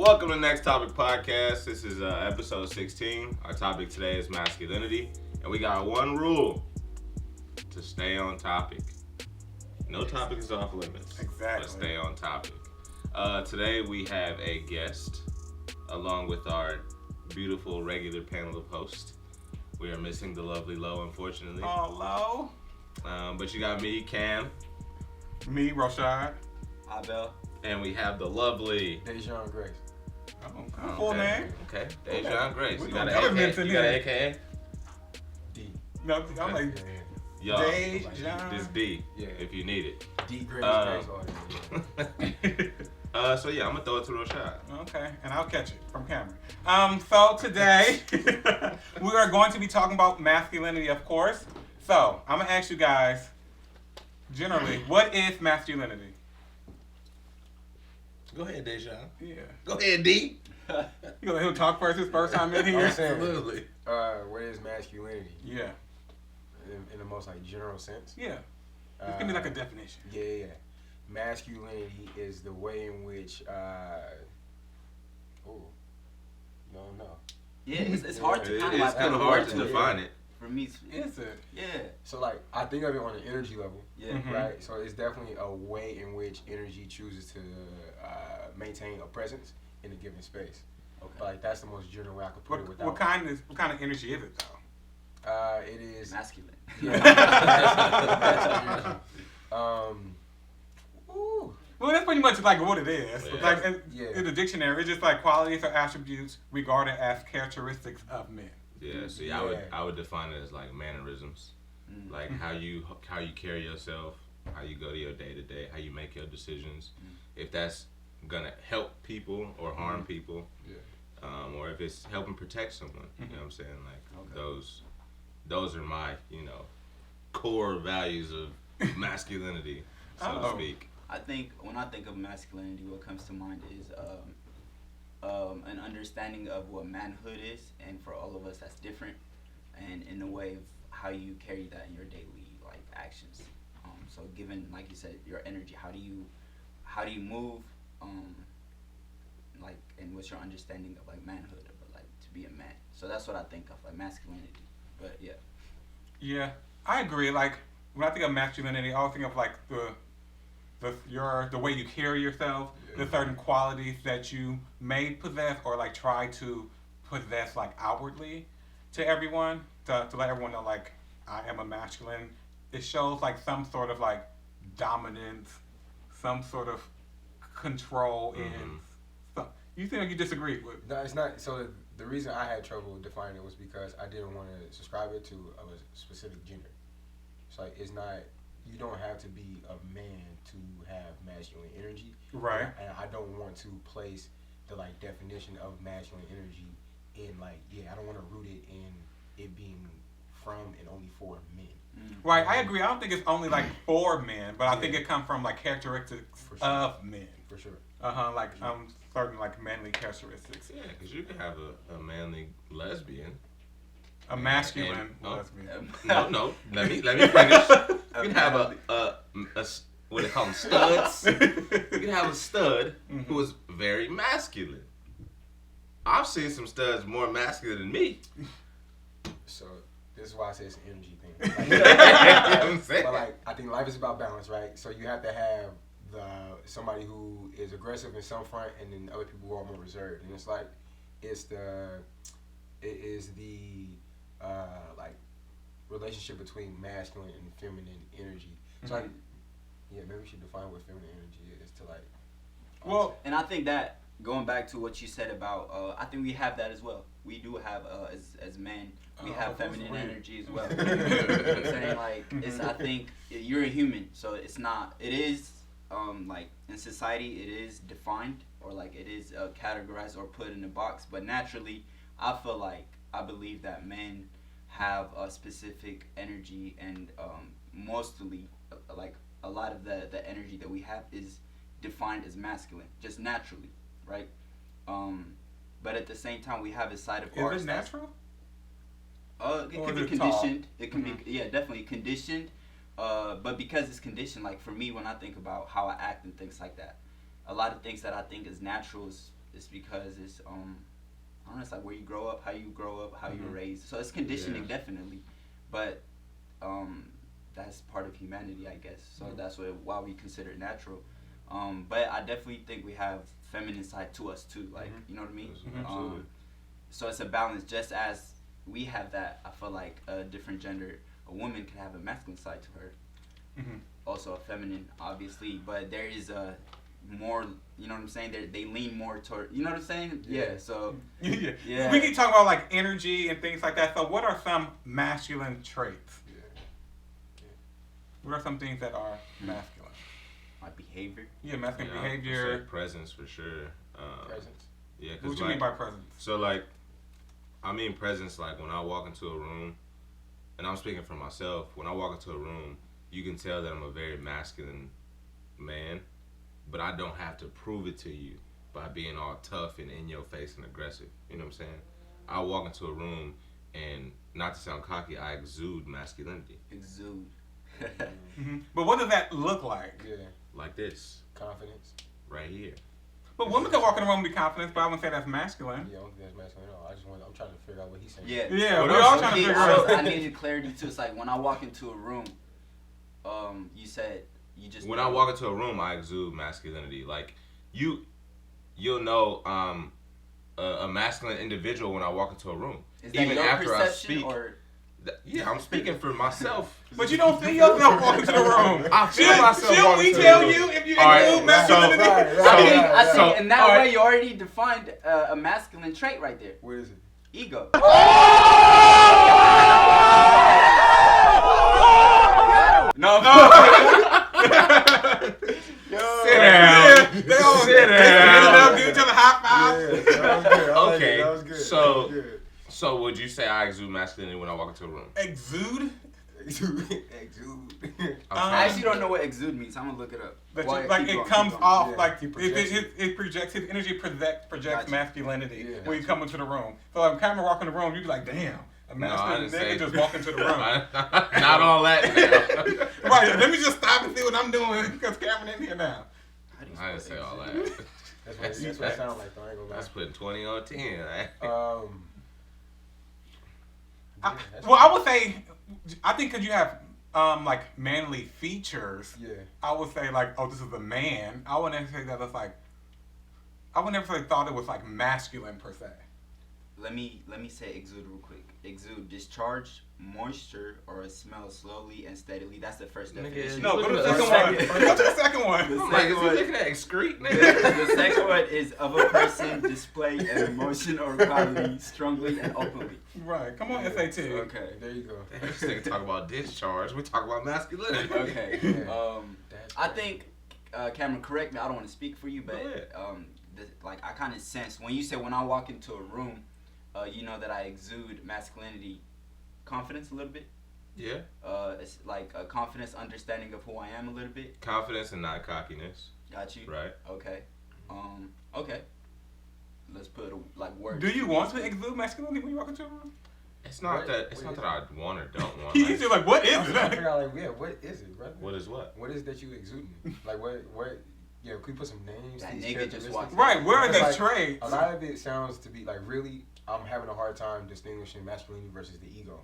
Welcome to Next Topic Podcast. This is episode 16. Our topic today is masculinity. And we got one rule: to stay on topic. No topic is off limits. Exactly. But stay on topic. Today we have a guest along with our beautiful regular panel of hosts. We are missing the lovely Lo, unfortunately. Oh, But you got me, Cam. me, Rashad. Abel. And we have the lovely Dejan Grace. Oh, full name. Okay, Dejan Grace. We You got got an elements AKA? in You got an there. AKA? D. No, I'm like Yo, Dejan. this D, Yeah. if you need it. D. Grace. So yeah, I'm gonna throw it to Rashad. Okay, and I'll catch it from Cameron. So today we are going to be talking about masculinity, of course. So I'm gonna ask you guys, generally, what is masculinity? Go ahead, Dejan. Yeah. Go ahead, D. You gonna let him talk first? His first time in here. Absolutely. What is masculinity? Yeah. In the most general sense. Yeah. This can be like a definition. Yeah. Masculinity is the way in which. No. Yeah, it's hard to kind of It's kind of hard to define it. For me, Is it? yeah. So I think of it on an energy level. Yeah. Mhm. Right. So it's definitely a way in which energy chooses to maintain a presence in a given space. Okay. But that's the most general way I could put it without. What kind of energy is it though? It is. Masculine. Yeah. Ooh. Well, that's pretty much like what it is. Yeah. Like Yeah. in the dictionary, it's just like qualities or attributes regarded as characteristics of men. Yeah. See, Yeah. I would define it as like mannerisms, like how you carry yourself, how you go to your day to day, how you make your decisions. If that's gonna help people or harm people, or if it's helping protect someone. You know what I'm saying? Like those are my core values of masculinity, so to speak. I think when I think of masculinity, what comes to mind is an understanding of what manhood is, and for all of us, that's different, and in the way of how you carry that in your daily actions. So, given like you said, your energy, how do you move, and what's your understanding of manhood, of to be a man? So that's what I think of masculinity. But yeah. Yeah, I agree. Like when I think of masculinity, I always think of the way you carry yourself, the certain qualities that you may possess or try to possess outwardly to everyone, to let everyone know I am a masculine. It shows some sort of dominance, some sort of control in. You think you disagree with? No, it's not. So the reason I had trouble defining it was because I didn't want to subscribe it to a specific gender. So it's not. You don't have to be a man to have masculine energy. Right. And I don't want to place the definition of masculine energy in I don't want to root it in it being from and only for men. Right, I agree. I don't think it's only for men, but I think it comes from characteristics For sure. of men. For sure. Certain manly characteristics. Yeah, because you can have a manly lesbian. A masculine And- lesbian. No. Let me finish. You can have a what do they call them, studs. You can have a stud who is very masculine. I've seen some studs more masculine than me. So this is why I say it's an energy thing. I'm saying. But I think life is about balance, right? So you have to have somebody who is aggressive in some front, and then other people who are more reserved. And it is the relationship between masculine and feminine energy. So maybe we should define what feminine energy is to Well, And I think that going back to what you said about, I think we have that as well. We do have as men, we have feminine energy as well. You know what I'm saying it's. I think you're a human, so it's not. It is in society, it is defined or it is categorized or put in a box. But naturally, I believe that men have a specific energy, and mostly a lot of the energy that we have is defined as masculine, just naturally, right? But at the same time, we have a side of ours. is it natural? It Or can is be it taught? conditioned. It can be, definitely conditioned. But because it's conditioned, for me, when I think about how I act and things like that, a lot of things that I think is natural is it's because it's I don't know, it's like where you grow up, how you grow up, how you're raised. So it's conditioning definitely, but that's part of humanity, I guess. So that's why we consider it natural. But I definitely think we have feminine side to us too, like you know what I mean. So it's a balance. Just as we have that, I feel like a different gender, a woman can have a masculine side to her. Also a feminine, obviously, but there is a more, you know what I'm saying? They lean more toward, you know what I'm saying? Yeah. So yeah. We keep talking about like energy and things like that. So what are some masculine traits? What are some things that are masculine? Like behavior. Yeah, masculine behavior. Presence for sure. Presence. Yeah. What do you mean by presence? So like, I mean presence like when I walk into a room, and I'm speaking for myself. When I walk into a room, you can tell that I'm a very masculine man, but I don't have to prove it to you by being all tough and in your face and aggressive. You know what I'm saying? I walk into a room and, not to sound cocky, I exude masculinity. Exude. But what does that look like? Yeah. Like this. Confidence. Right here. But women can walk in the room and be confident, but I wouldn't say that's masculine. Yeah, I don't think that's masculine at all. I'm trying to figure out what he's saying. Yeah, Well, we're all trying to figure out. I needed clarity too. It's like when I walk into a room, you said you just. When I walk into a room, I exude masculinity. Like you'll know a masculine individual when I walk into a room. Is that even your after perception I speak. or? Yeah, I'm speaking for myself. But you don't see yourself walking to the room. I feel myself Should walking we to the tell room. you if you All right, include masculinity? I think So- in that way you already defined a masculine trait right there. What is it? Ego. No. Sit down. They all Sit down. give each other high fives. Yeah, that was good. I like Okay, it. That was good. so- That was good. So would you say I exude masculinity when I walk into a room? Exude? Exude. I actually don't know what exude means. I'm gonna look it up. That Well, you, like keep it going, comes keep going. off Yeah, like he it projects his energy projects Gotcha. masculinity Yeah, when you come into the room. So like, when Cameron walk in the room, you be like, damn, a masculine nigga just walk into the room. Not all that now. Right, let me just stop and see what I'm doing because Cameron in here now. How do you I didn't spell say all exude? that. That's what it sounds like, though. I ain't gonna lie. That's putting 20 on 10. Right? I would say, I think because you have like manly features, Yeah. I would say like, oh, this is a man. I wouldn't say that it's like, I would never say thought it was like masculine per se. Let me say exude real quick. Exude, discharge moisture or smell slowly and steadily. That's the first Nigga, definition. No, Look go to the at second the one. Go to the second one. The I'm like, is second he one- looking at excrete, nigga? The second one is of a person display an emotion or quality strongly and openly. Right, come on, SAT. Okay. There you go. This nigga talk about discharge. We talk about masculinity. Okay. Yeah. I think Cameron, correct me. I don't want to speak for you, but Go ahead. like I kind of sense when you say when I walk into a room, you know that I exude masculinity, confidence a little bit. Yeah. It's like a confidence, understanding of who I am a little bit. Confidence and not cockiness. Got you. Right. Okay. Okay. Let's put like words. Do you want to exude masculinity when you walk into a room? It's not What- that. It's what not is that I want or don't want. He's Like, just like, what is I'm trying to it? figure out, like, yeah, what is it, brother? what is what? What is that you exuding? Like, what, yeah, can we put some names That to these nigga just characteristics? walked- Right, where are Because, these like, traits? A lot of it sounds to be like really, I'm having a hard time distinguishing masculinity versus the ego.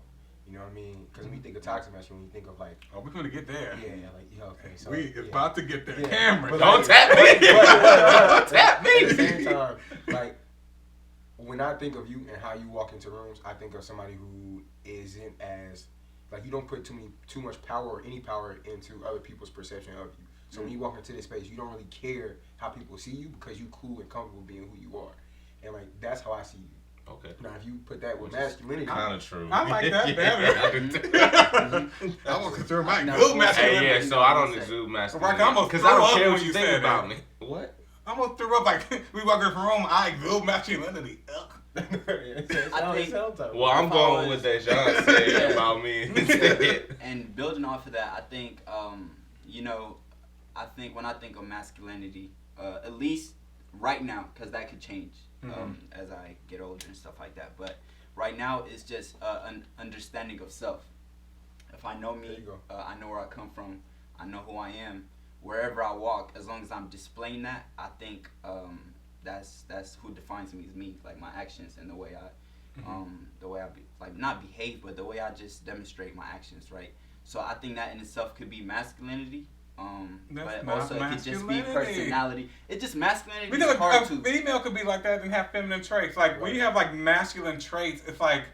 You know what I mean? Because when you think of toxic masculinity, you think of like, Oh, we're gonna get there. okay. So, We yeah. about to get there. Yeah. Cameron, But Don't like- tap me. Don't tap At the me. same time, like when I think of you and how you walk into rooms, I think of somebody who isn't as like you don't put too much power or any power into other people's perception of you. So when you walk into this space, you don't really care how people see you because you cool and comfortable being who you are, and like that's how I see you. Okay. Now if you put that with Which is masculinity, Kind of true. I like that better. Yeah. I want to consider my No, good hey, masculinity. Hey, yeah. So I don't exude Right, masculinity I'm almost because I threw don't up care when what you you think said about that. me. What? I almost threw up like we walk in the room. I exude masculinity. Ugh. Well, I'm If I going was- with that Jean said Yeah. about me instead. And building off of that, I think, you know, I think when I think of masculinity, at least right now, because that could change as I get older and stuff like that. But right now, it's just an understanding of self. If I know There me, you go. I know where I come from, I know who I am. Wherever I walk, as long as I'm displaying that, I think that's who defines me, is me, like my actions and the way I like not behave, but the way I just demonstrate my actions, right? So I think that in itself could be masculinity. That's But also it could just be masculinity. personality. It just masculinity Because is hard a to. female could be like that and have feminine traits. Like when you have like masculine traits, it's like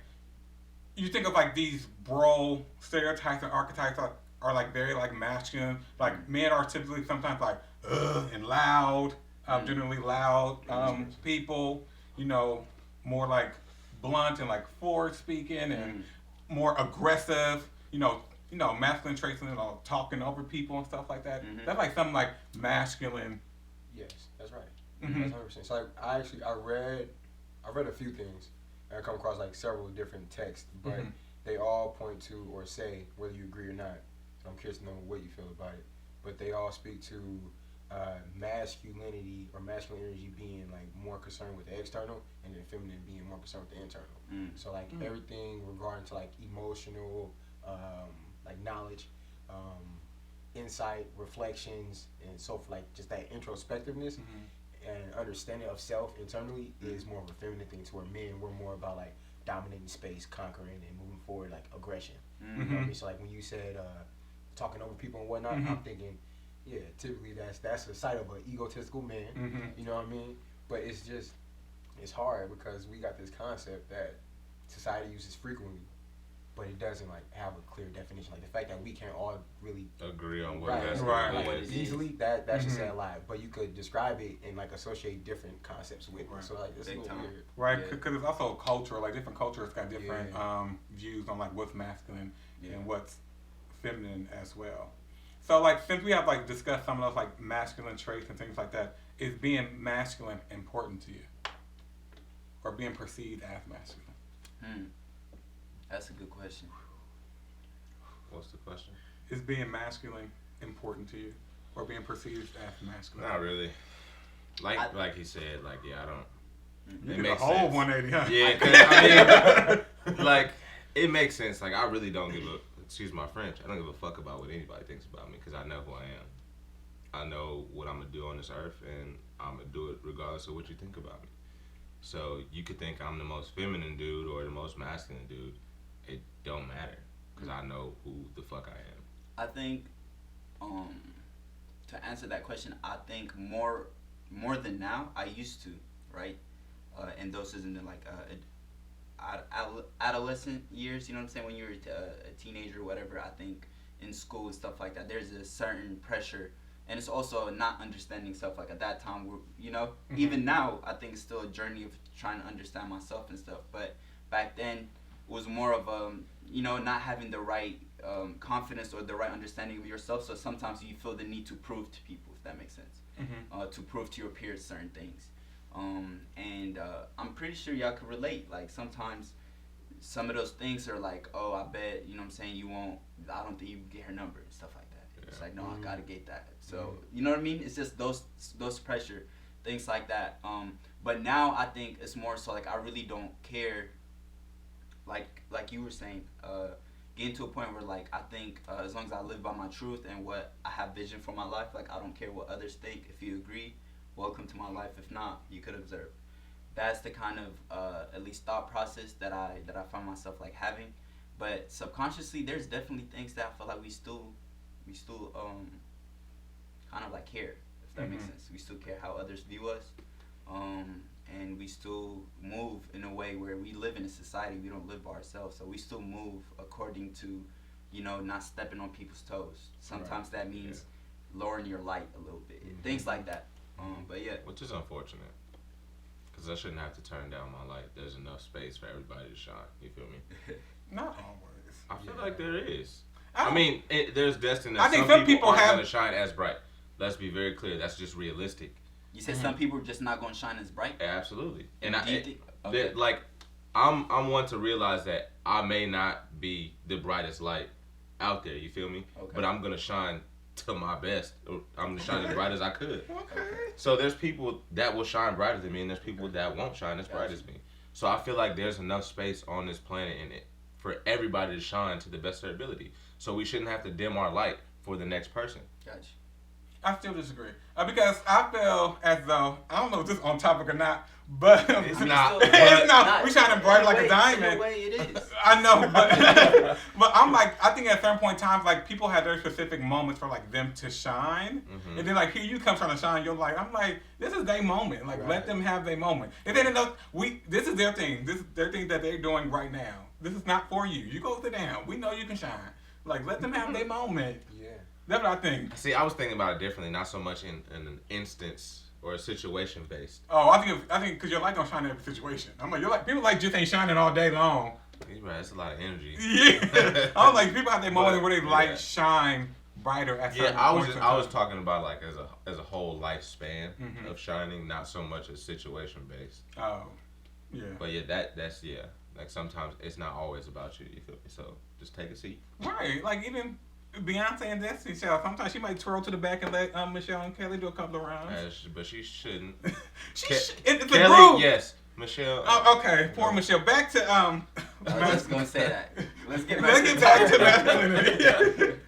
you think of like these bro stereotypes and archetypes are like very like masculine. Like men are typically sometimes like and loud, generally loud people. You know, more like blunt and like forward speaking and more aggressive. You know, masculine traits and talking over people and stuff like that. That's like something like masculine. Yes, that's right. That's 100%. So like, I read a few things, and I come across like several different texts, but they all point to or say, whether you agree or not, I'm curious to know what you feel about it, but they all speak to masculinity or masculine energy being like more concerned with the external, and then feminine being more concerned with the internal. So like everything regarding to like emotional, like knowledge, insight, reflections, and so forth, like just that introspectiveness and understanding of self internally is more of a feminine thing, to where men were more about like dominating space, conquering, and moving forward, like aggression. You know what I mean? So like when you said talking over people and whatnot, I'm thinking, yeah, typically that's a side of an egotistical man. You know what I mean? But it's hard because we got this concept that society uses frequently, but it doesn't like have a clear definition. Like the fact that we can't all really agree on what right, that's right. what What it it is. easily, that should say a lot. But you could describe it and like associate different concepts with it. So like it's a Big little time. weird. Right, because it's also cultural. Like different cultures got different views on like what's masculine and what's feminine as well. So like since we have like discussed some of those like masculine traits and things like that, is being masculine important to you, or being perceived as masculine? That's a good question. What's the question? Is being masculine important to you, or being perceived as masculine? Not really. Like he said, like I don't. You It did a makes whole sense. 180, huh? Yeah, 'cause, I mean, like it makes sense. Like I really don't give a, excuse my French, I don't give a fuck about what anybody thinks about me, because I know who I am. I know what I'm gonna do on this earth, and I'm gonna do it regardless of what you think about me. So you could think I'm the most feminine dude or the most masculine dude. It don't matter, because I know who the fuck I am. I think, to answer that question, I think more than now. I used to, right? And those is in the like adolescent years. You know what I'm saying? When you're a teenager or whatever, I think in school and stuff like that, there's a certain pressure, and it's also not understanding stuff. Like at that time, even now, I think it's still a journey of trying to understand myself and stuff. But back then, it was more of not having the right confidence or the right understanding of yourself. So sometimes you feel the need to prove to people, if that makes sense, to prove to your peers certain things. And I'm pretty sure y'all could relate. Like sometimes some of those things are like, oh, I bet, you know what I'm saying, I don't think you can get her number and stuff like that. Yeah. It's like, no, I gotta get that. So, you know what I mean? It's just those pressure, things like that. But now I think it's more so like I really don't care. Like you were saying, getting to a point where like I think as long as I live by my truth and what I have vision for my life, like I don't care what others think. If you agree, welcome to my life. If not, you could observe. That's the kind of at least thought process that I find myself like having. But subconsciously, there's definitely things that I feel like we still kind of like care, if that makes sense. We still care how others view us, and we still move in a way where we live in a society. We don't live by ourselves, so we still move according to, not stepping on people's toes. Sometimes that means lowering your light a little bit, things like that. But yeah, Which is unfortunate, because I shouldn't have to turn down my light. There's enough space for everybody to shine. You feel me? Not always. I feel like there is. I mean, there's destiny. I think some people aren't have going to shine as bright. Let's be very clear. That's just realistic. You said some people are just not going to shine as bright. Absolutely. And Do you think- like, I'm one to realize that I may not be the brightest light out there. You feel me? Okay. But I'm gonna shine to my best. I'm gonna shine as bright as I could. Okay. So there's people that will shine brighter than me, and there's people that won't shine as bright as me. So I feel like there's enough space on this planet in it for everybody to shine to the best of their ability. So we shouldn't have to dim our light for the next person. Gotcha. I still disagree because I feel as though I don't know if this is on topic or not, but It's not. it's not. We shining bright like a diamond. In a way, it is. I know, but but I'm like, I think at a certain point in time, like people have their specific moments for like them to shine, and then like here you come trying to shine. You're like, I'm like, this is their moment. Like let them have their moment. If they didn't know, this is their thing. This is their thing that they're doing right now. This is not for you. You go sit down. We know you can shine. Like let them have their moment. Yeah. That's what I think. See, I was thinking about it differently, not so much in an instance or a situation based. Oh, I think because your light don't shine in every situation. I'm like, you're like people like just ain't shining all day long. You're right. That's a lot of energy. Yeah, I was like people have their moment where they light yeah. shine brighter at certain Yeah, points in I was time. talking about like as a whole lifespan of shining, not so much as situation based. Oh, yeah. But yeah, that's yeah. Like sometimes it's not always about you. You feel me? So just take a seat. Right, like even Beyonce and Destiny Child. Sometimes she might twirl to the back and let Michelle and Kelly do a couple of rounds. But she shouldn't. It's a Kelly, group. yes. Michelle. Oh, okay, poor Michelle. Back to I was just gonna say that. Let's get back to masculinity.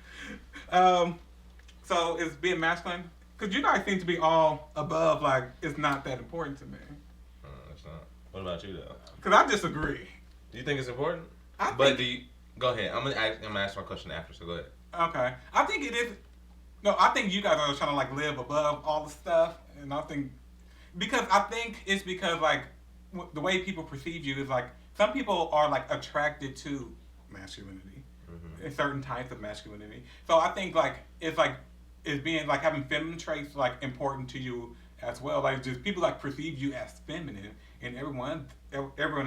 So is being masculine? Because you guys seem to be all above. Like it's not that important to me. It's not. What about you though? Because I disagree. Do you think it's important? I But think, do you, go ahead. I'm gonna ask my question after. So go ahead. okay. I think it is. No, I think you guys are trying to like live above all the stuff, and I think because it's because like the way people perceive you is like some people are like attracted to masculinity, certain types of masculinity. So I think like it's being like having feminine traits like important to you as well. Like just people like perceive you as feminine, and everyone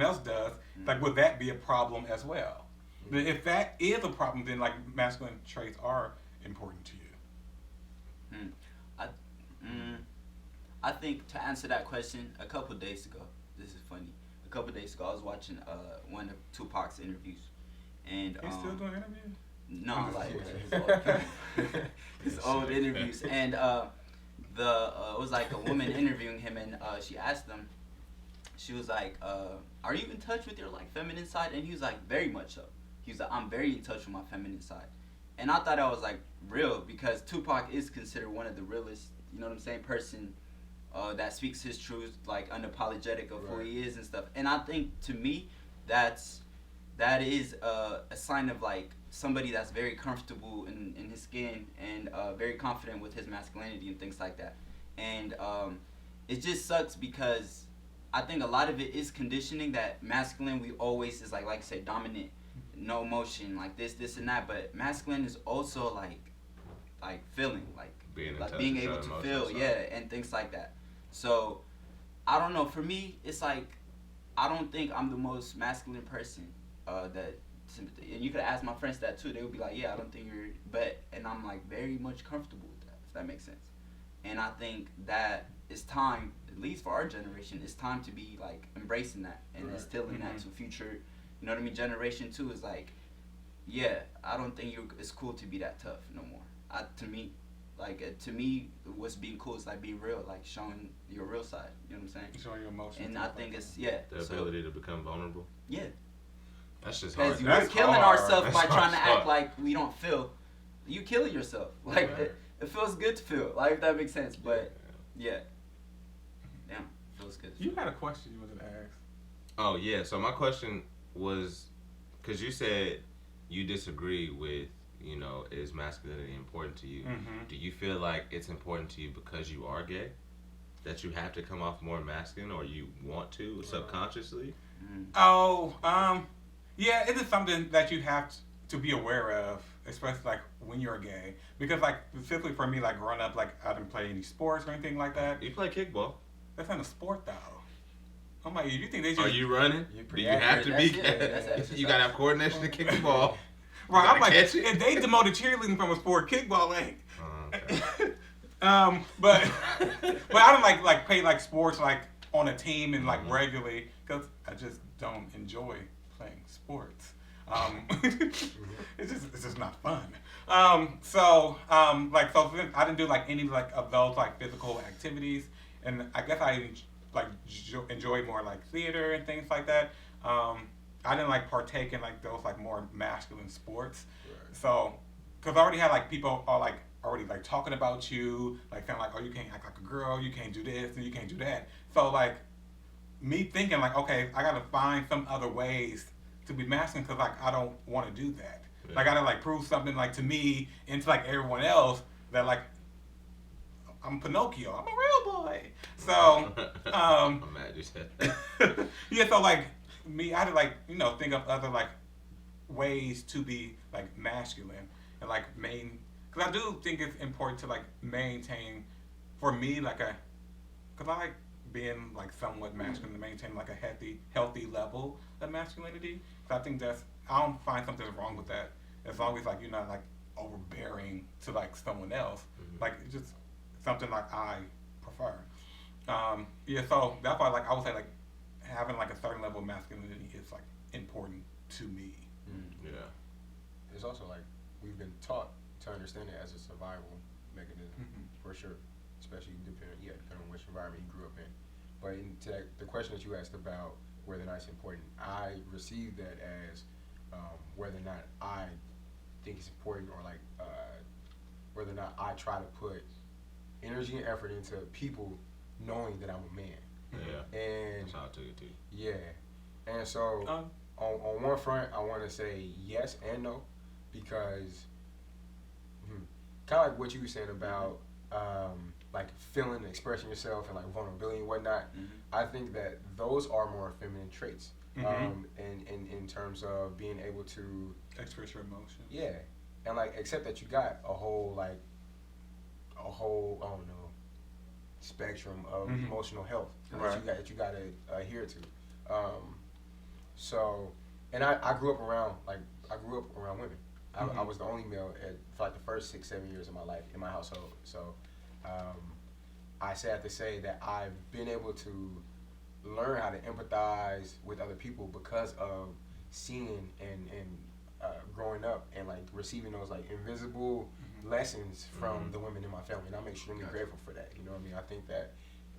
else does. Like would that be a problem as well? If that is a problem, then like masculine traits are important to you. I think to answer that question, a couple days ago, this is funny. A couple days ago, I was watching one of Tupac's interviews, and He's still doing interviews? no, his old interviews, and it was like a woman interviewing him, and she asked him, she was like, "Are you in touch with your like feminine side?" And he was like, "Very much so." He was like, "I'm very in touch with my feminine side," and I thought that was like real because Tupac is considered one of the realest, you know what I'm saying, person that speaks his truth, like unapologetic of who he is and stuff. And I think to me, that is a sign of like somebody that's very comfortable in his skin and very confident with his masculinity and things like that. And it just sucks because I think a lot of it is conditioning that masculine we always is like I say dominant, no emotion, like this and that. But masculine is also like feeling, like being able to feel, and things like that. So I don't know. For me, it's like I don't think I'm the most masculine person. And you could ask my friends that too. They would be like, "Yeah, I don't think you're," and I'm like very much comfortable with that. If that makes sense. And I think that it's time, at least for our generation, it's time to be like embracing that and instilling that to future, you know what I mean, generation too. Is like, yeah, I don't think it's cool to be that tough no more. To me, what's being cool is like being real, like showing your real side. You know what I'm saying? Showing your emotions. And I think it's the ability to become vulnerable. Yeah. That's just hard. Because we're killing ourselves by trying to act like we don't feel. You killing yourself. Like it feels good to feel. Like if that makes sense. But yeah. Damn, feels good. You had a question you wanted to ask. Oh yeah. So my question was, because you said you disagree with, you know, is masculinity important to you? Do you feel like it's important to you because you are gay? That you have to come off more masculine, or you want to subconsciously? Yeah, it is something that you have to be aware of, especially like when you're gay. Because like specifically for me, like growing up, like I didn't play any sports or anything like that. You play kickball. That's not a sport though. I'm like, you think they just? Are you running? Do you have to be? You gotta have coordination to kick the ball. Right, I'm like, if they demoted cheerleading from a sport, kickball ain't. Okay. But I don't like play like sports like on a team and like regularly because I just don't enjoy playing sports. It's just not fun. So since I didn't do like any like of those like physical activities, and I guess I like enjoy more like theater and things like that. I didn't like partake in like those like more masculine sports. So, because I already had like people all like already like talking about you, like kind of like, oh, you can't act like a girl, you can't do this and you can't do that. So like me thinking like, okay, I gotta find some other ways to be masculine because like I don't want to do that. Yeah. Like I gotta like prove something like to me and to like everyone else that like I'm Pinocchio, I'm a real boy. So I'm mad you said that. yeah, so like me, I had to like think of other like ways to be like masculine and like because I do think it's important to like maintain for me like because I like being like somewhat masculine to maintain like a healthy level of masculinity. So I think I don't find something wrong with that as long as like you're not like overbearing to like someone else. Mm-hmm. Like it's just something like I prefer. Yeah, so that's why like I would say like having like a certain level of masculinity is like important to me. Yeah. It's also like we've been taught to understand it as a survival mechanism for sure, especially depending on which environment you grew up in. But the question that you asked about whether or not it's important, I receive that as whether or not I think it's important, or like whether or not I try to put energy and effort into people knowing that I'm a man. Yeah. And that's how I took it too. yeah, and so on one front, I want to say yes and no, because kind of like what you were saying about like feeling and expressing yourself and like vulnerability and whatnot. I think that those are more feminine traits. In terms of being able to express your emotion. Yeah, and like accept that you got a whole I don't know, spectrum of emotional health that you got to adhere to. So, and I grew up around women. I was the only male for like the first 6-7 years of my life in my household. So, I have to say that I've been able to learn how to empathize with other people because of seeing and growing up and like receiving those like invisible lessons from the women in my family, and I'm extremely grateful for that. You know what I mean? I think that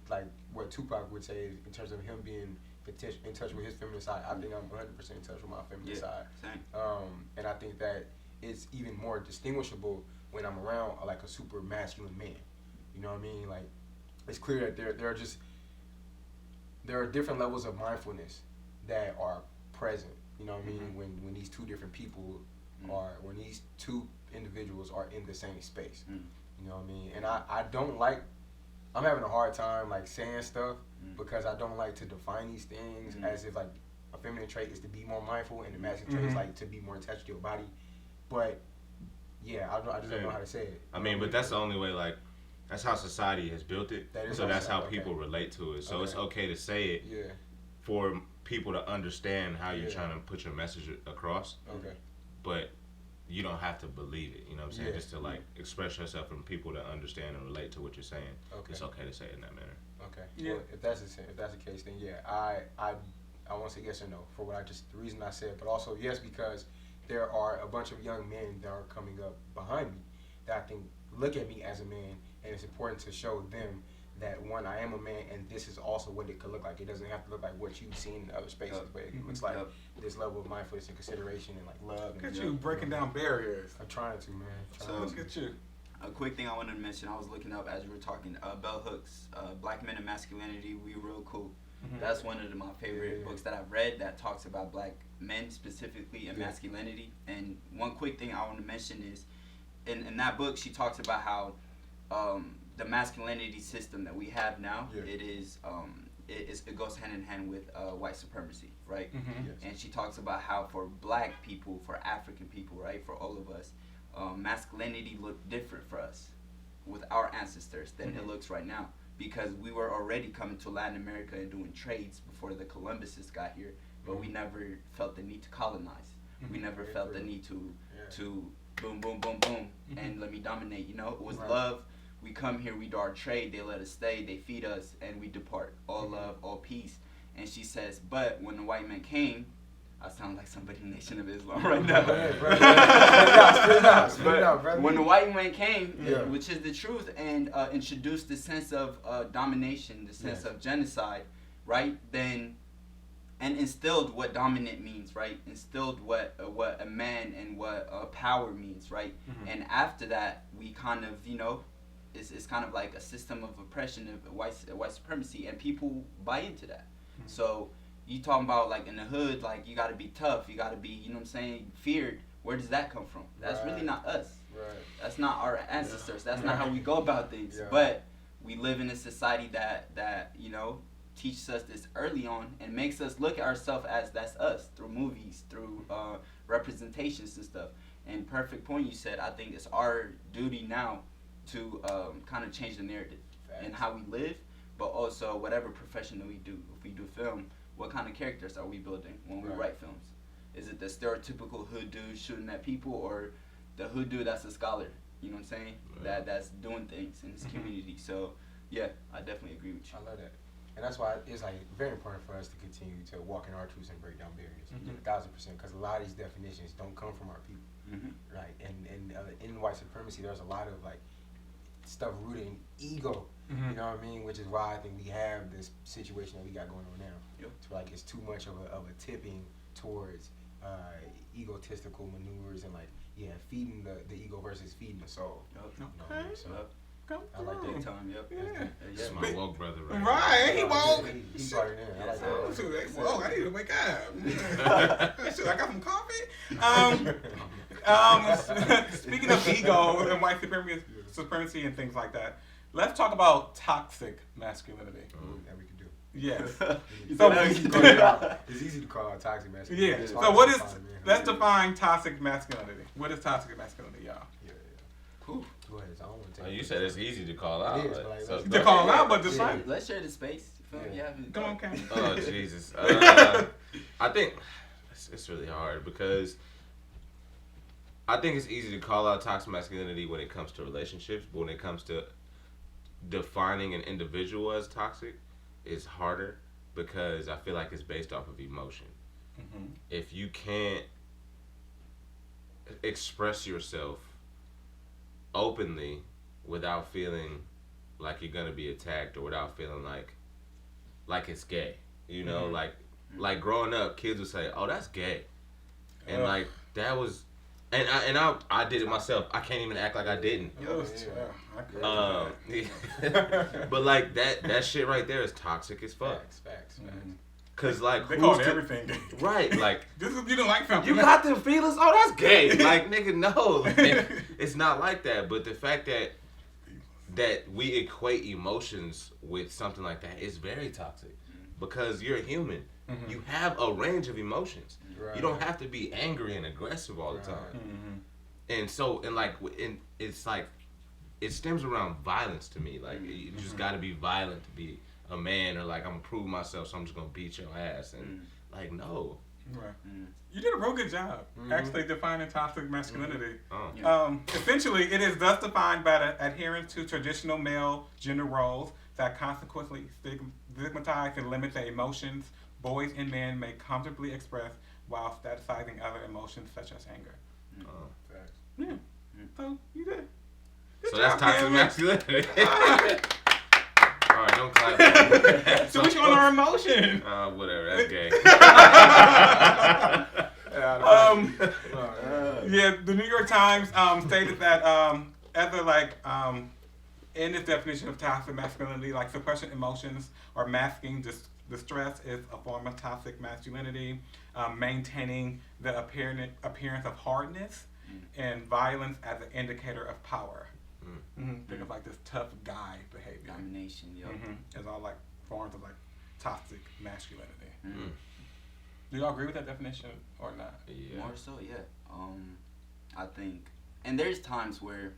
like what Tupac would say is, in terms of him being in touch with his feminine side, I think I'm 100% in touch with my feminine side. Same. And I think that it's even more distinguishable when I'm around like a super masculine man. You know what I mean? Like it's clear that there are different levels of mindfulness that are present. You know what I mean? When these two different people when these two individuals are in the same space. You know what I mean? And I'm having a hard time like saying stuff because I don't like to define these things as if like a feminine trait is to be more mindful and the masculine trait is like to be more attached to your body. But yeah, I just don't know how to say it. I mean, but that's the only way, like, that's how society has built it. So that's how people relate to it. So it's okay to say it for people to understand how you're trying to put your message across. Okay. But you don't have to believe it, you know what I'm saying? Just to like express yourself and people to understand and relate to what you're saying. Okay. It's okay to say it in that manner. Okay. Yeah. Well, if that's the case, then I want to say yes or no for the reason I said, but also yes because there are a bunch of young men that are coming up behind me that I think look at me as a man, and it's important to show them that one, I am a man, and this is also what it could look like. It doesn't have to look like what you've seen in other spaces, but it looks like this level of mindfulness and consideration and like love. Look at you breaking down barriers. I'm trying to, man. Look at you. A quick thing I wanted to mention, I was looking up as you were talking, Bell Hooks, Black Men and Masculinity, We Real Cool. That's one of my favorite books that I've read that talks about black men specifically and masculinity. And one quick thing I want to mention is, in that book, she talks about how the masculinity system that we have now, it goes hand in hand with white supremacy, right? Yes. And she talks about how for black people, for African people, right, for all of us, masculinity looked different for us with our ancestors than it looks right now, because we were already coming to Latin America and doing trades before the Columbuses got here, but we never felt the need to colonize. We never felt the need to boom, boom, boom, boom, and let me dominate, you know? It was love. We come here, we do our trade, they let us stay, they feed us, and we depart. All love, all peace. And she says, but when the white man came, I sound like somebody in the Nation of Islam right now. But when the white man came, which is the truth, and introduced the sense of domination, the sense of genocide, right? Then and instilled what dominant means, right? Instilled what a man and what power means, right? And after that, we kind of, it's kind of like a system of oppression of white supremacy, and people buy into that. So you talking about like in the hood, like you got to be tough, you got to be, feared. Where does that come from? That's really not us. Right. That's not our ancestors. That's not how we go about things. Yeah. But we live in a society that teaches us this early on and makes us look at ourselves as that's us through movies, through representations and stuff. And perfect point you said. I think it's our duty now to kind of change the narrative and how we live, but also whatever profession that we do. If we do film, what kind of characters are we building when we write films? Is it the stereotypical hood dude shooting at people, or the hood dude that's a scholar? You know what I'm saying? Right. That's doing things in his community. So yeah, I definitely agree with you. I love that. And that's why it's like very important for us to continue to walk in our truths and break down barriers. 1,000%, because a lot of these definitions don't come from our people, right? And in white supremacy, there's a lot of like stuff rooted in ego. You know what I mean? Which is why I think we have this situation that we got going on now. It's like it's too much of a tipping towards egotistical maneuvers and like feeding the ego versus feeding the soul. Okay. So I like that time. This is my woke brother, right? Right, he woke. He brought it in. I like Oh, that. shoot, whoa, I need to wake up. Shoot, I got some coffee. Speaking of ego and white supremacy and things like that, let's talk about toxic masculinity. That we can do. Yes. It's easy to call out toxic masculinity. Yeah. It's So hard what to is? define, man. Let's define toxic masculinity. What is toxic masculinity, y'all? Yeah. Go ahead. I don't want to take You said it's easy to call out. It is, but like, so let's- To call out, but define. Let's share the space. Come on, Cam. Oh Jesus! I think it's really hard because I think it's easy to call out toxic masculinity when it comes to relationships, but when it comes to defining an individual as toxic, it's harder because I feel like it's based off of emotion. If you can't express yourself openly without feeling like you're gonna be attacked or without feeling like it's gay, like growing up, kids would say, "Oh, that's gay," and like that was, and I did it myself. I can't even act like I didn't. But like that shit right there is toxic as fuck. Facts. Cause like They who's call to- everything gay. right? Like This is you didn't like something. you got them feelings. Oh, that's gay. Like nigga, no, like, it's not like that. But the fact that we equate emotions with something like that is very toxic because you're a human. You have a range of emotions. Right. You don't have to be angry and aggressive all the time. And so it's like it stems around violence to me. Like you just got to be violent to be a man, or like I'm gonna prove myself, so I'm just gonna beat your ass. And like no. Right. You did a real good job actually defining toxic masculinity. Oh. Essentially, it is thus defined by the adherence to traditional male gender roles that consequently stigmatize and limit the emotions boys and men may comfortably express while staticizing other emotions such as anger. Facts. Yeah. So you did. Good So job, that's toxic Cameron. masculinity. Alright, don't clap. So which one are emotions? Whatever, that's gay. Yeah, the New York Times stated that in its definition of toxic masculinity, like suppressing emotions or masking distress is a form of toxic masculinity, maintaining the appearance of hardness and violence as an indicator of power. Think of like this tough guy behavior. Domination, It's all like forms of like toxic masculinity. Do y'all agree with that definition or not? Yeah. More so, yeah. I think, and there's times where,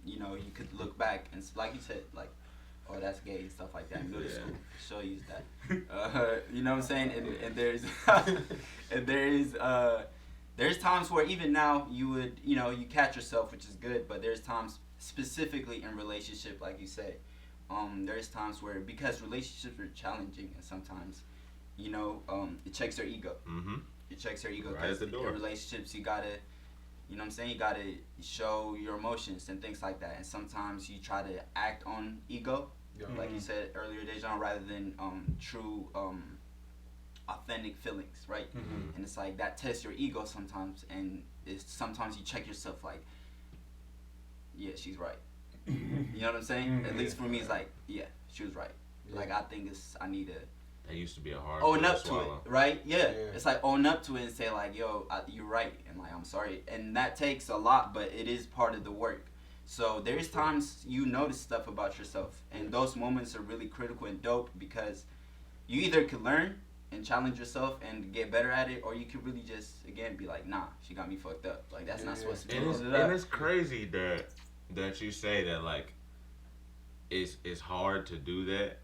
you could look back and like you said, like, oh, that's gay and stuff like that. In middle school, sure use that. You know what I'm saying? And there's, and there's times where even now you would, you catch yourself, which is good. But there's times specifically in relationship, like you say, there's times where because relationships are challenging and sometimes, it checks their ego. It checks their ego. Right at the door. In relationships, you gotta, you gotta show your emotions and things like that. And sometimes you try to act on ego, like you said earlier, Dejan, rather than true authentic feelings, right? Mm-hmm. And it's like that tests your ego sometimes, and it's sometimes you check yourself like, yeah, she's right. You know what I'm saying? At least for me, it's like, yeah, she was right. Like, I think I need to That used to be a hard own pill to up to swallow. it, right? Yeah. Yeah. It's like own up to it and say like, yo, you're right, and like, I'm sorry. And that takes a lot, but it is part of the work. So there's times you notice stuff about yourself, and those moments are really critical and dope because you either can learn and challenge yourself and get better at it, or you could really just, again, be like, nah, she got me fucked up. Like, that's not supposed to be. And it's crazy that you say that, like, it's hard to do that,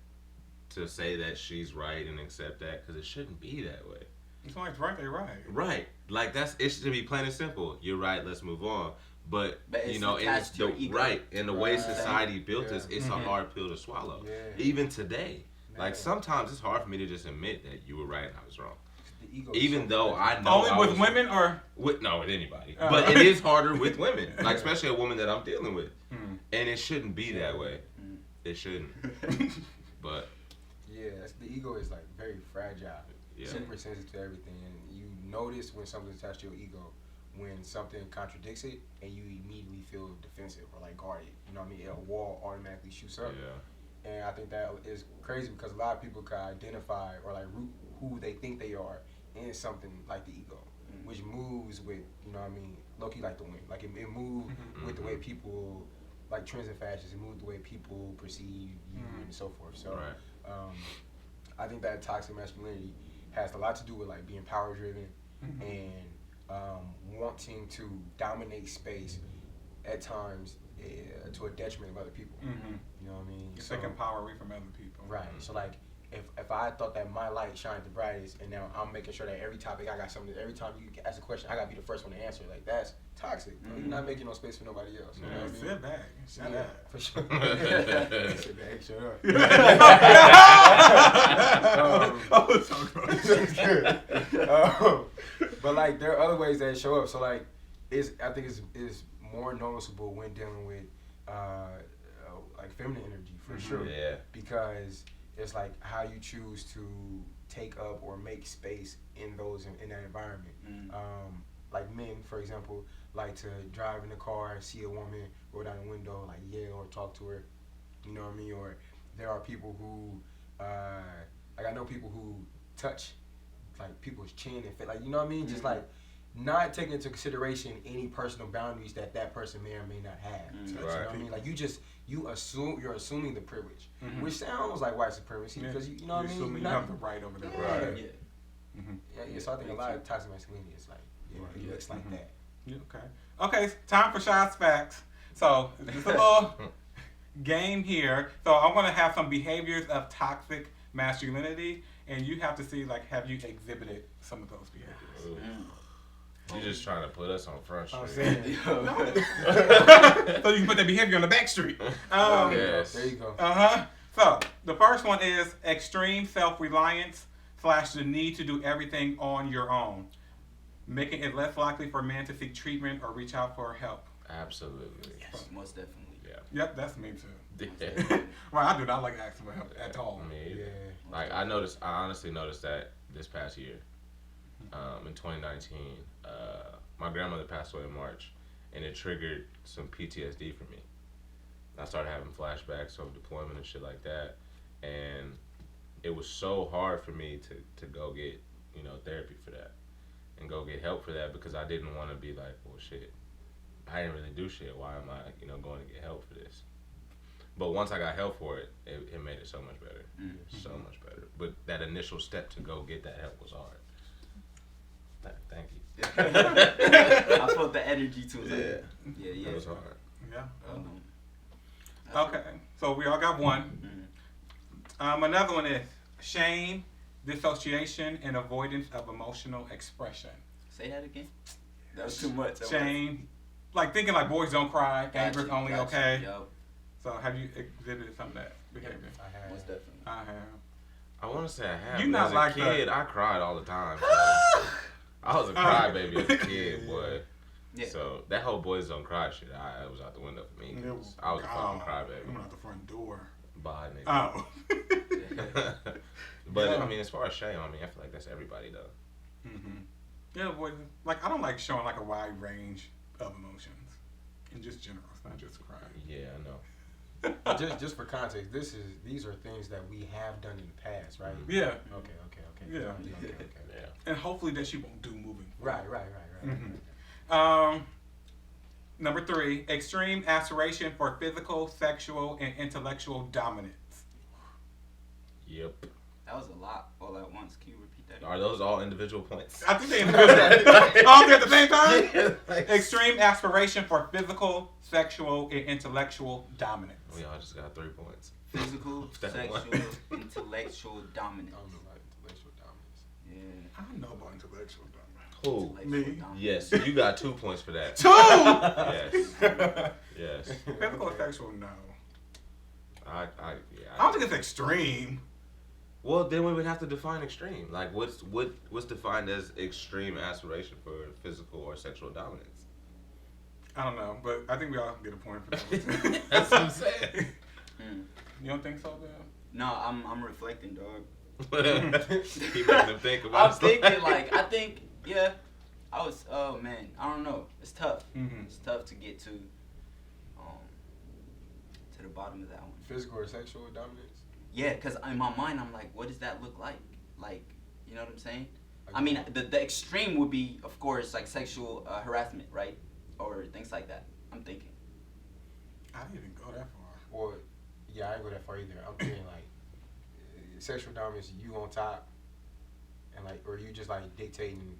to say that she's right and accept that, because it shouldn't be that way. It's like right, they right. Right. Like, it should be plain and simple. You're right, let's move on. But it's you know, attached to your ego. right, and the way Right. society built us, it's Mm-hmm. a hard pill to swallow. Yeah. Even today. Like, Man. sometimes it's hard for me to just admit that you were right and I was wrong. The ego is Even so though fragile. I know Only I with was, women or? with anybody. Oh. But it is harder with women. Like, especially a woman that I'm dealing with. Mm. And it shouldn't be that way. Mm. It shouldn't. But Yeah, the ego is like very fragile, yeah. super sensitive to everything, and you notice when something's attached to your ego, when something contradicts it, and you immediately feel defensive or like guarded. You know what I mean? A wall automatically shoots up, Yeah. and I think that is crazy because a lot of people can identify or like root who they think they are in something like the ego, which moves with, you know what I mean, low-key like the wind. Like it moves with the way people, like trends and fashions, it moves the way people perceive you and so forth. So. Right. I think that toxic masculinity has a lot to do with like being power driven and wanting to dominate space at times to a detriment of other people. Mm-hmm. You know what I mean? You're So- taking power away from other people. Right. So like if I thought that my light shines the brightest and now I'm making sure that every topic I got something, every time you ask a question I gotta be the first one to answer, like that's toxic. Bro. You're not making no space for nobody else. You know what I mean? Sit back. Shut Yeah, up. for sure. Sit back, shut up. That's good. But like there are other ways that show up. So like I think it's more noticeable when dealing with like feminine energy for sure. Yeah. Because it's like how you choose to take up or make space in that environment. Like men, for example, like to drive in the car and see a woman, roll down the window, like yell or talk to her. You know what I mean? Or there are people who, like I know people who touch like people's chin and fit, like you know what I mean? Just like not taking into consideration any personal boundaries that person may or may not have. You know what I mean? Like you're assuming the privilege, which sounds like white supremacy because you know what I mean? Assuming you have the right over there. Yeah. Right. Yeah, so I think a lot of toxic masculinity is like it looks like that. Yeah, okay, time for shots facts. So just a little game here. So I'm gonna have some behaviors of toxic masculinity, and you have to see like have you exhibited some of those behaviors. You're just trying to put us on front I'm street. saying, So you can put that behavior on the back street. Yes. there you go. So the first one is extreme self-reliance / the need to do everything on your own, making it less likely for men to seek treatment or reach out for help. Absolutely. Most definitely. Yep, that's me too. Yeah. Well, I do not like asking for help at all. Me either. Yeah. Like I honestly noticed that this past year, in 2019, my grandmother passed away in March, and it triggered some PTSD for me. I started having flashbacks of deployment and shit like that, and it was so hard for me to go get therapy for that, and go get help for that because I didn't want to be like, well, shit, I didn't really do shit. Why am I going to get help for this? But once I got help for it, it made it so much better. So much better. But that initial step to go get that help was hard. Thank you. I felt the energy too. Yeah. It was hard. Yeah. Okay, so we all got one. Another one is shame, dissociation, and avoidance of emotional expression. Say that again. That was too much. Shame, like thinking like boys don't cry, anger is only okay. Yep. So have you exhibited some of that behavior? I have. Most definitely. I have. I want to say I have. You but not as a like kid, that. I cried all the time. I was a crybaby as a kid, boy. Yeah. So that whole boys don't cry shit, it was out the window for me. 'Cause I was a fucking crybaby. Coming out the front door. Bye, nigga. Oh. But Yeah. I mean, as far as shame, I mean, I feel like that's everybody though. Yeah, boy. Like I don't like showing like a wide range of emotions, in just general. It's not just crying. Yeah, I know. just for context, these are things that we have done in the past, right? Yeah, Okay. Yeah. Okay. Yeah. and hopefully that she won't do moving forward. Right. Number 3, extreme aspiration for physical, sexual, and intellectual dominance. Yep. That was a lot all at once. Can you repeat that? Are those all individual points? I think they all three at the same time. Yeah, like- Extreme aspiration for physical, sexual, and intellectual dominance. We all just got 3 points. Physical, That sexual, one. intellectual dominance. I don't know about intellectual dominance. Yeah. I don't know about intellectual dominance. Who? Intellectual Me? dominance. Yes, you got 2 points for that. 2. Yes. Yes. Physical or sexual? No. I I don't think it's extreme. Well, then we would have to define extreme. Like, what's defined as extreme aspiration for physical or sexual dominance? I don't know, but I think we all get a point for that. That's what I'm saying. You don't think so, Bill? No, I'm reflecting, dog. Keep making them think about I'm stuff. thinking yeah. Oh man, I don't know. It's tough. Mm-hmm. It's tough to get to the bottom of that one. Physical or sexual dominance? Yeah, because in my mind, I'm like, what does that look like? Like, you know what I'm saying? I mean, the extreme would be, of course, like sexual harassment, right? Or things like that. I'm thinking. I didn't even go that far. Or, yeah, I ain't go that far either. I'm thinking like sexual dominance, you on top, and like, or you just like dictating,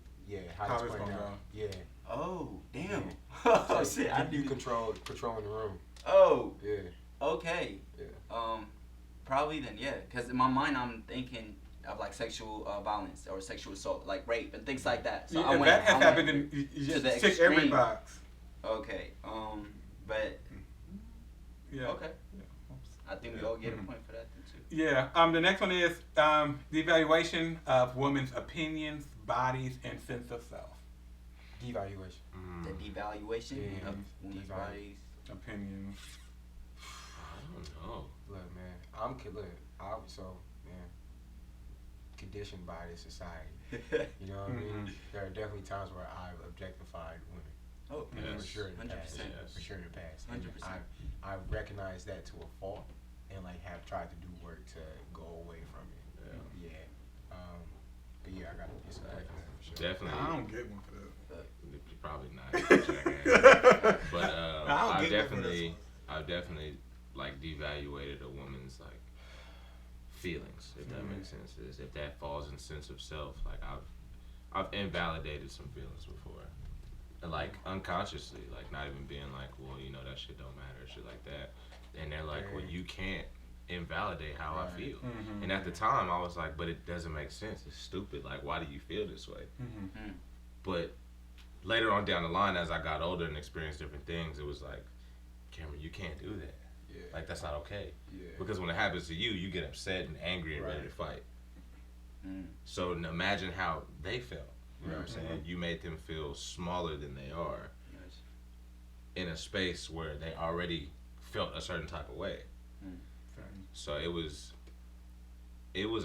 how How it's it's playing gonna out. Yeah. Oh, damn. Yeah. Oh, It's shit. I like you didn't. controlling the room. Oh, Yeah. okay. Yeah. Probably then, yeah. Because in my mind, I'm thinking of like sexual violence or sexual assault, like rape and things like that. So Yeah, I if went, that has I went happened, then you to just the tick every extreme. box. Okay. But Yeah. okay. I think we all get a point for that then too. Yeah. The next one is the evaluation of women's opinions, bodies, and sense of self. Devaluation. The devaluation Yeah. of women's Devalu- bodies. Opinions. I don't know. Look, man, conditioned by this society. You know what I mean? There are definitely times where I've objectified women. Oh, Yes. For sure in the past. 100%. Yes. For sure in the past. And 100%. I recognize that to a fault and like have tried to do work to go away from it. Yeah. Yeah. But yeah, I gotta get some play for that for sure. Definitely. I don't get one for that. You're probably not. But I don't get one for this I've definitely like devaluated a woman's like feelings, if that makes sense. If that falls in sense of self, like I've invalidated some feelings before, and like unconsciously, like not even being like, well, you know, that shit don't matter, shit like that. And they're like, well, you can't invalidate how I feel. And at the time, I was like, but it doesn't make sense. It's stupid. Like, why do you feel this way? But later on down the line, as I got older and experienced different things, it was like, Cameron, you can't do that. Yeah. Like, that's not okay. Yeah. Because when it happens to you, you get upset and angry and ready to fight. So imagine how they felt. You know what I'm saying? You made them feel smaller than they are in a space where they already felt a certain type of way. So it was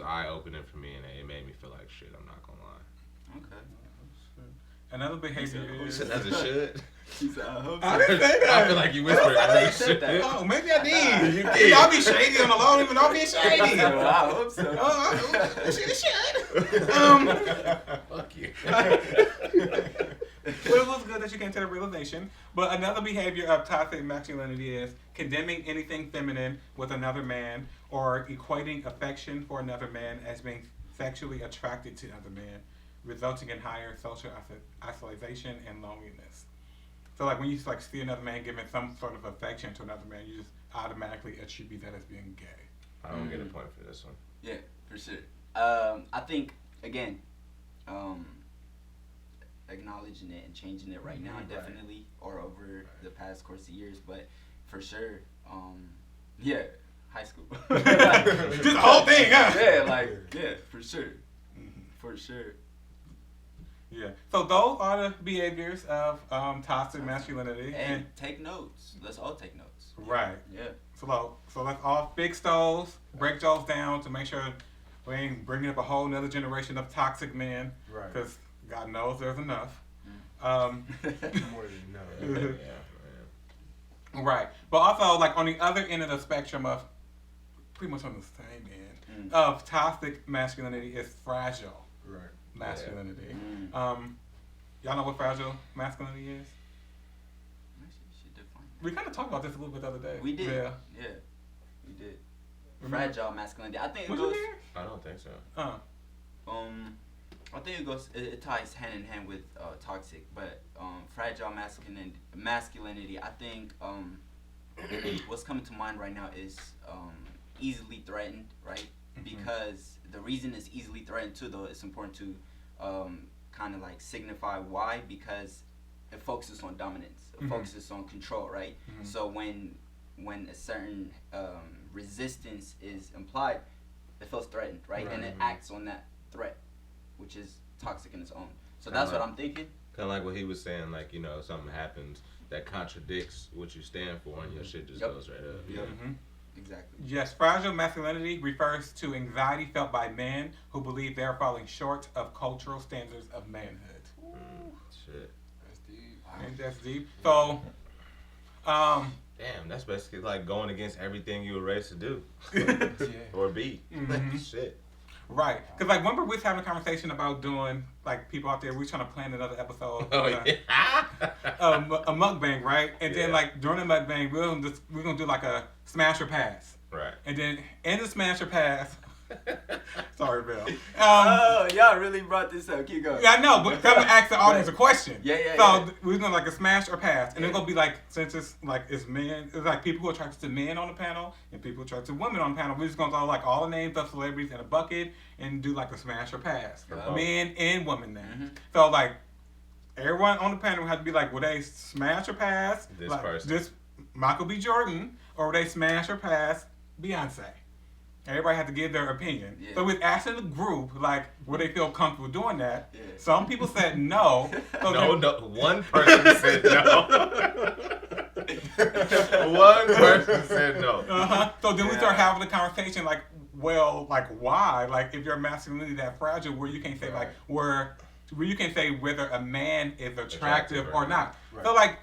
eye-opening for me, and it made me feel like shit. I'm not gonna lie. Okay. Another behavior You is. said as it should. He said, I hope I didn't say that. I feel like you whispered I thought you as it said should. that. Oh, maybe I did. You did. Y'all be shady on the low, even though I'm being shady. Well, I hope so. Oh, shit. Fuck you. Well, it was good that you came to the realization. But another behavior of toxic masculinity is condemning anything feminine with another man or equating affection for another man as being sexually attracted to another man, resulting in higher social isolation and loneliness. So, like, when you like see another man giving some sort of affection to another man, you just automatically attribute that as being gay. I don't get a point for this one. Yeah, for sure. I think again, acknowledging it and changing it right now, definitely, or over the past course of years, but for sure, yeah, high school. Just the whole thing, huh? Yeah, for sure, for sure. Yeah. So those are the behaviors of toxic masculinity. And take notes. Let's all take notes. Right. Yeah. So let's all fix those, break those down to make sure we ain't bringing up a whole nother generation of toxic men. Right. Because God knows there's enough. More than enough. Right. But also, like, on the other end of the spectrum of, pretty much on the same end, of toxic masculinity is fragile Right. masculinity. Y'all know what fragile masculinity is? We kind of talked about this a little bit the other day. We did. Yeah. Yeah. We did. Remember? Fragile masculinity. I think it Was goes. you here? I don't think so. I think it goes. It ties hand in hand with toxic, but fragile masculinity. I think what's coming to mind right now is easily threatened, right? Because the reason it's easily threatened too, though, it's important to kind of like signify why, because it focuses on dominance, it focuses on control, right? So when a certain resistance is implied, it feels threatened, right? And it acts on that threat, which is toxic in its own. So that's what I'm thinking. Kind of like what he was saying, like, you know, something happens that contradicts what you stand for, and your shit just goes right up. Yep. Exactly. Yes, fragile masculinity refers to anxiety felt by men who believe they are falling short of cultural standards of manhood. Shit. That's deep. Ain't that deep? So, Damn, that's basically like going against everything you were raised to do Yeah. or be. Shit. right. Because, like, remember we was having a conversation about doing, like, people out there, we trying to plan another episode. Oh, yeah. A mukbang, right? And then, Yeah. like, during the mukbang, we're gonna do, like, a smash or pass. Right. And then, in the smash or pass, sorry, Bill. Oh, y'all really brought this up. Keep going. Yeah, I know, but I'm gonna ask the audience a question. Yeah. So we're gonna like a smash or pass, and it's gonna be like, since it's like it's men, it's like people who are attracted to men on the panel and people who are attracted to women on the panel. We're just gonna throw like all the names of celebrities in a bucket and do like a smash or pass for Yeah. men and women names. So like everyone on the panel had to be like, will they smash or pass This like, person. this Michael B. Jordan, or will they smash or pass Beyonce? Everybody had to give their opinion. Yeah. So we asked the group, like, would they feel comfortable doing that? Yeah. Some people said no. So No, one person said no. One person said no. So then we start having the conversation, like, well, like, why? Like, if your masculinity that fragile, where you can't say, like, where you can't say whether a man is attractive or not. Right. So, like,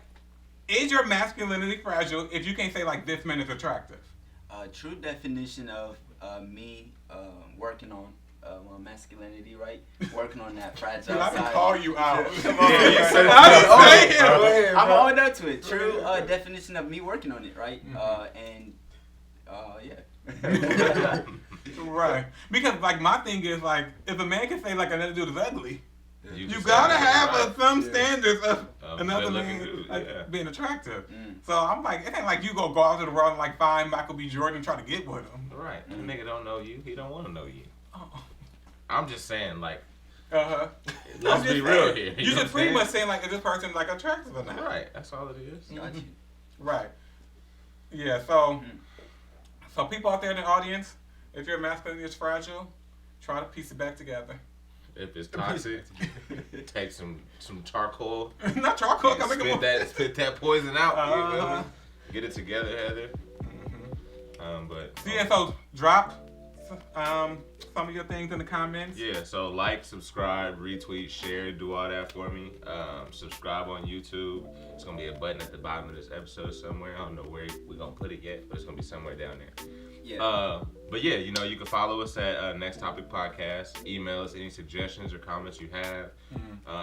is your masculinity fragile if you can't say, like, this man is attractive? True definition of me working on my masculinity, right? Working on that fragile Dude, I can side. call you out. Come on, Yeah, you man. said it. I didn't say him. Go ahead, I'm bro. owning up to it. True definition of me working on it, right? Yeah. Right. Because, like, my thing is, like, if a man can say, like, another dude is ugly, you just gotta said it. have Right. some Yeah. standards of another good-looking man dude, like, yeah. being attractive. Mm. So I'm like, it ain't like you go out to the world and like find Michael B. Jordan and try to get with him. Right. That nigga don't know you. He don't want to know you. Oh. I'm just saying, like, Uh-huh. let's be real here. You know just what pretty I'm much saying like, is this person like attractive or not? saying? Right. That's all it is. Got you. Right. Yeah. So, so people out there in the audience, if your masculinity is fragile, try to piece it back together. If it's toxic, take some charcoal. Not charcoal. and Come spit that poison out. You feel Uh-huh. me? Get it together, Heather. But So yeah. So drop some of your things in the comments. yeah, so like, subscribe, retweet, share, do all that for me. Subscribe on YouTube. It's gonna be a button at the bottom of this episode somewhere. I don't know where we're gonna put it yet, but it's gonna be somewhere down there. Yeah. But yeah, you know, you can follow us at Next Topic Podcast. Email us any suggestions or comments you have.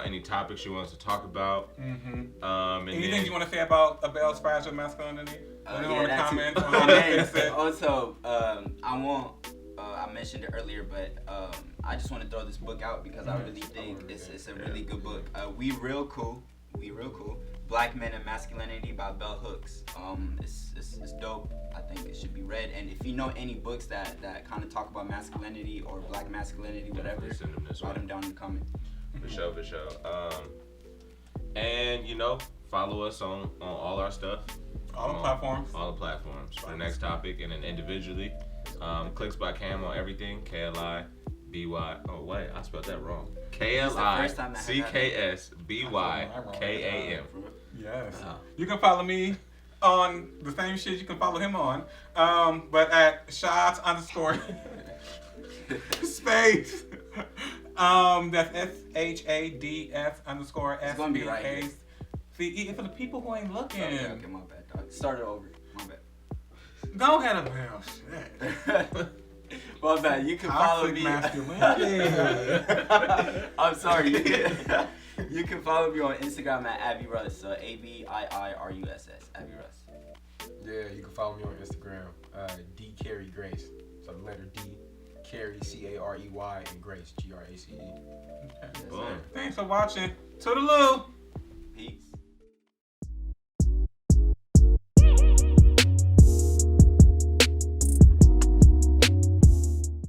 Any topics you want us to talk about. And Anything then, you want to say about Abel's fragile masculinity? Let me know in the that's comments. it. on And fix it. also, I mentioned it earlier, but I just want to throw this book out because I really think it's a really good book. We Real Cool. Black Men and Masculinity by Bell Hooks. It's dope. I think it should be read. And if you know any books that kind of talk about masculinity or black masculinity, whatever, definitely send them this way. write them down in the comment. For sure. And you know, follow us on all our stuff. All the platforms. All the platforms. For the Next Topic, and then individually. Clicks by Cam on everything. KLIBY. Oh wait, I spelled that wrong. KLICKSBYKAM. Yes. Wow. You can follow me on the same shit you can follow him on. But at shots underscore space. That's SHADS underscore It's gonna be right here. SPACE. For the people who ain't looking. Okay, my bad, dog. Start it over. My bad. Go ahead and shit. My bad. You can follow me. I'm sorry. You can follow me on Instagram at Abby Russ. ABIIRUSS. Abby Russ. Yeah, you can follow me on Instagram. D Carey Grace. So the letter D, Carey CAREY, and Grace GRACE. Okay. Boom. Thanks for watching. Toodaloo.